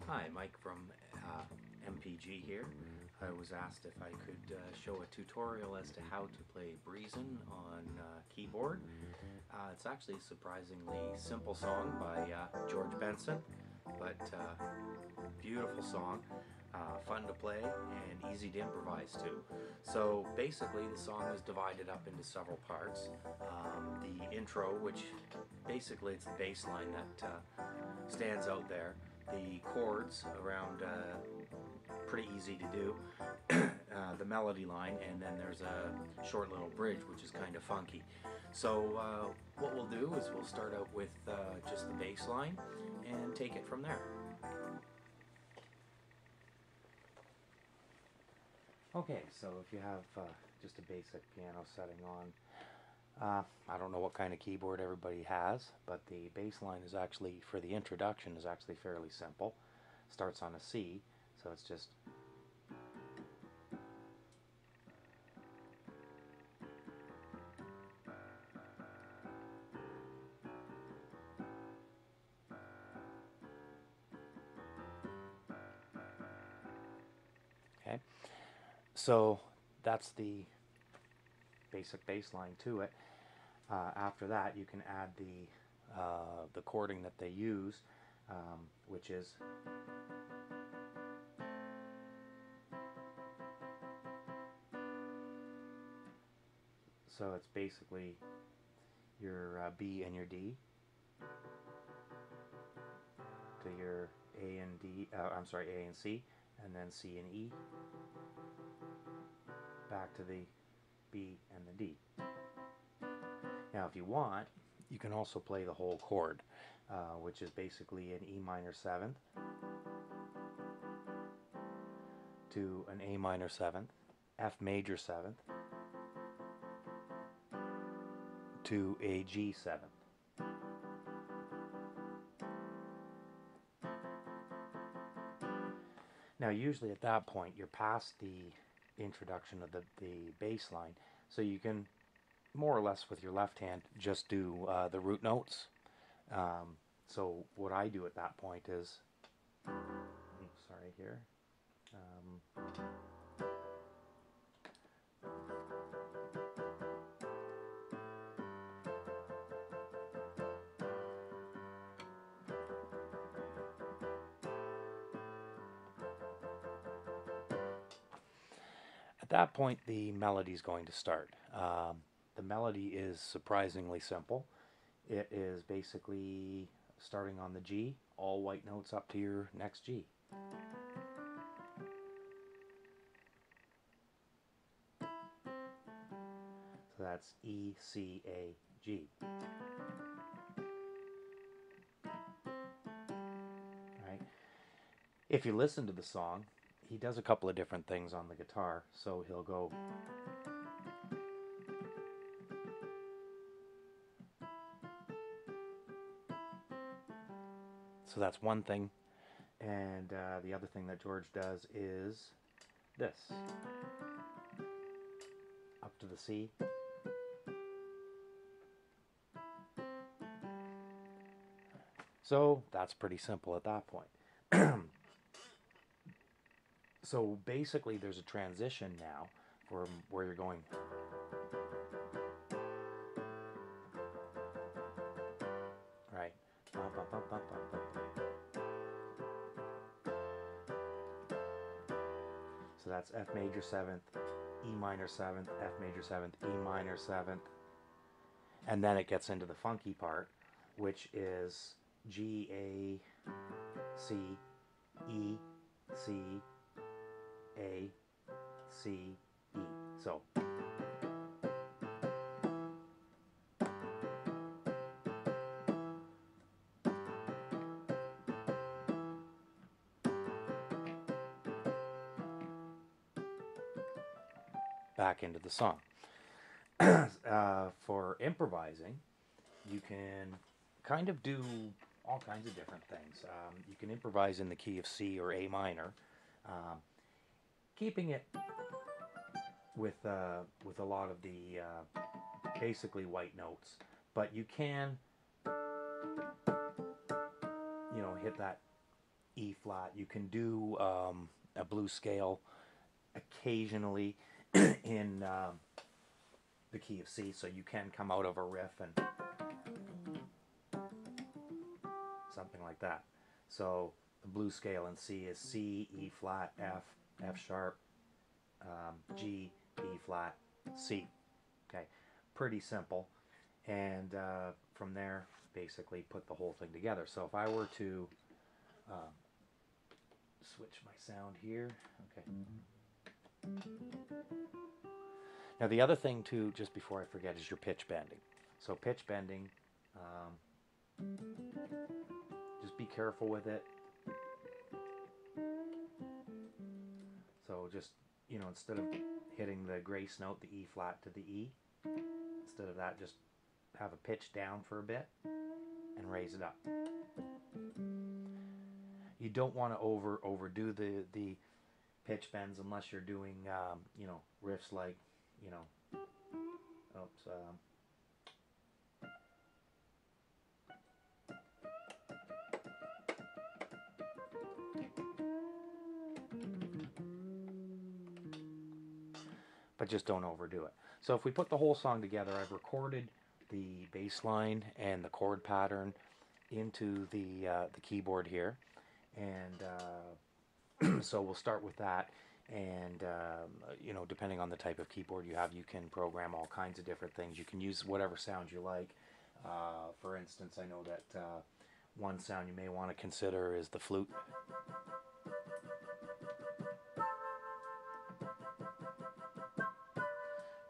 Hi, Mike from MPG here. I was asked if I could show a tutorial as to how to play Breezin on keyboard. It's actually a surprisingly simple song by George Benson, but beautiful song, fun to play, and easy to improvise to. So basically the song is divided up into several parts. The intro, which basically it's the bass line that stands out there. The chords around pretty easy to do. The melody line, and then there's a short little bridge which is kind of funky. So what we'll do is we'll start out with just the bass line and take it from there. Okay, so if you have just a basic piano setting on, I don't know what kind of keyboard everybody has, but the bass line is actually, for the introduction, is actually fairly simple. Starts on a C, so it's just okay. So that's the basic bass line to it. After that, you can add the chording that they use, which is so it's basically your B and your D to your A and D. I'm sorry, A and C, and then C and E. Back to the B and the D. Now, if you want, you can also play the whole chord, which is basically an E minor 7th to an A minor 7th, F major 7th to a G 7th. Now, usually at that point, you're past the introduction of the bass line, so you can more or less with your left hand just do the root notes. So what I do at that point is, sorry here, at that point the melody is going to start. The melody is surprisingly simple. It is basically starting on the G, all white notes up to your next G. So that's E, C, A, G. Right? If you listen to the song, he does a couple of different things on the guitar. So he'll go so that's one thing. And the other thing that George does is this. Up to the C. So that's pretty simple at that point. So basically there's a transition now from where you're going right. So that's F major 7th, E minor 7th, F major 7th, E minor 7th. And then it gets into the funky part, which is G, A, C, E, C, A, C, E. So back into the song. For improvising, you can kind of do all kinds of different things. You can improvise in the key of C or A minor, keeping it with a lot of the basically white notes, but you can, hit that E flat. You can do a blues scale occasionally in the key of C, so you can come out of a riff and something like that. So the blues scale in C is C, E flat, F, F sharp, G, B flat, C. Okay, pretty simple. And from there, basically put the whole thing together. So if I were to switch my sound here, okay. Now the other thing too, just before I forget, is your pitch bending. So pitch bending, just be careful with it. So just, you know, instead of hitting the grace note, the E flat to the E, instead of that, just have a pitch down for a bit and raise it up. You don't want to overdo the pitch bends unless you're doing, you know, riffs like, you know, oops, but just don't overdo it. So if we put the whole song together, I've recorded the bass line and the chord pattern into the keyboard here, and so we'll start with that. And you know, depending on the type of keyboard you have, you can program all kinds of different things. You can use whatever sound you like. For instance, I know that one sound you may want to consider is the flute.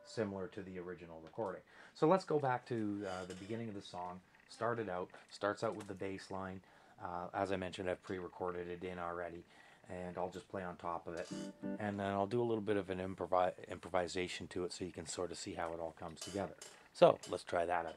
Similar to the original recording. So let's go back to the beginning of the song. Starts out with the bass line. As I mentioned, I've pre-recorded it in already, and I'll just play on top of it, and then I'll do a little bit of an improvisation to it so you can sort of see how it all comes together. So let's try that out.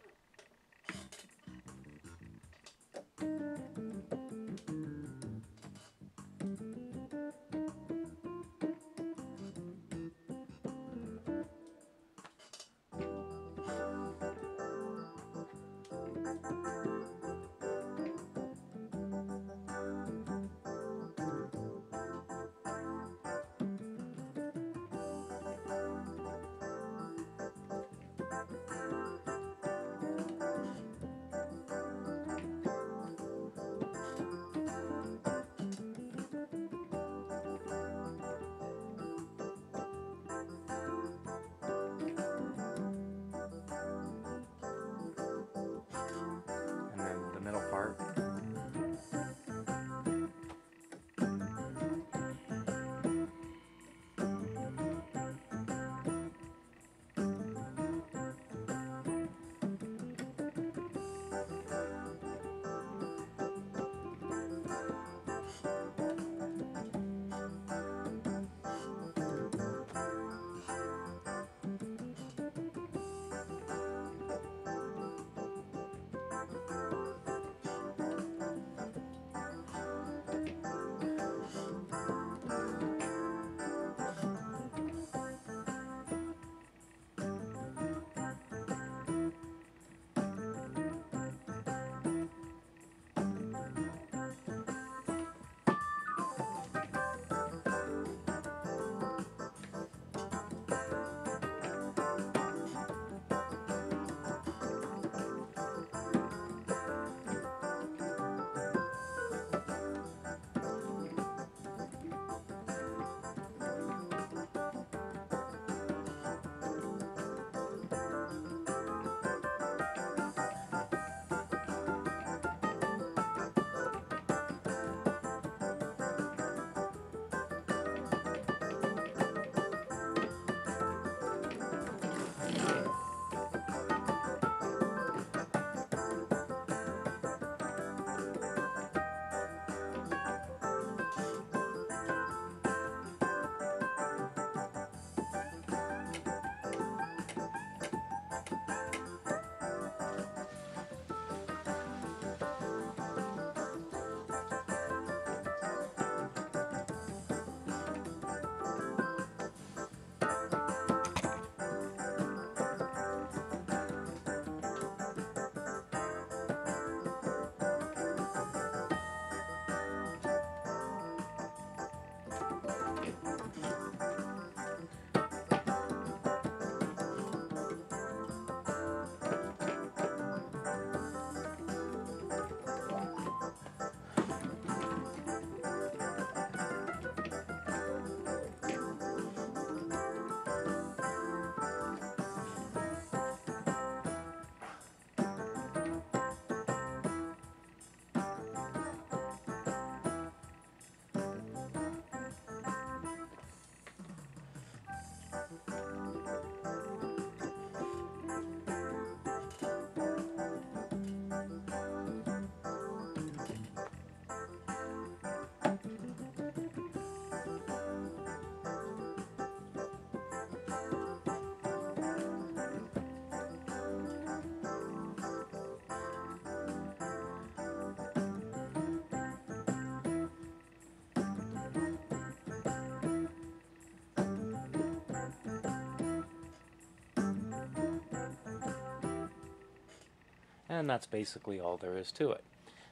And that's basically all there is to it.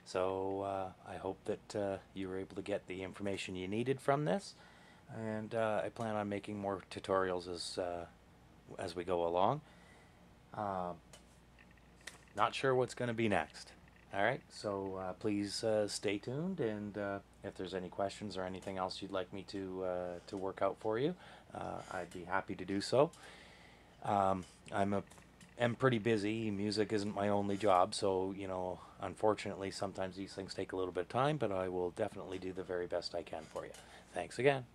So I hope that you were able to get the information you needed from this, and I plan on making more tutorials as we go along. Uh, Not sure what's going to be next. All right, so please stay tuned, and if there's any questions or anything else you'd like me to work out for you, I'd be happy to do so. I'm pretty busy. Music isn't my only job, so unfortunately, sometimes these things take a little bit of time, but I will definitely do the very best I can for you. Thanks again.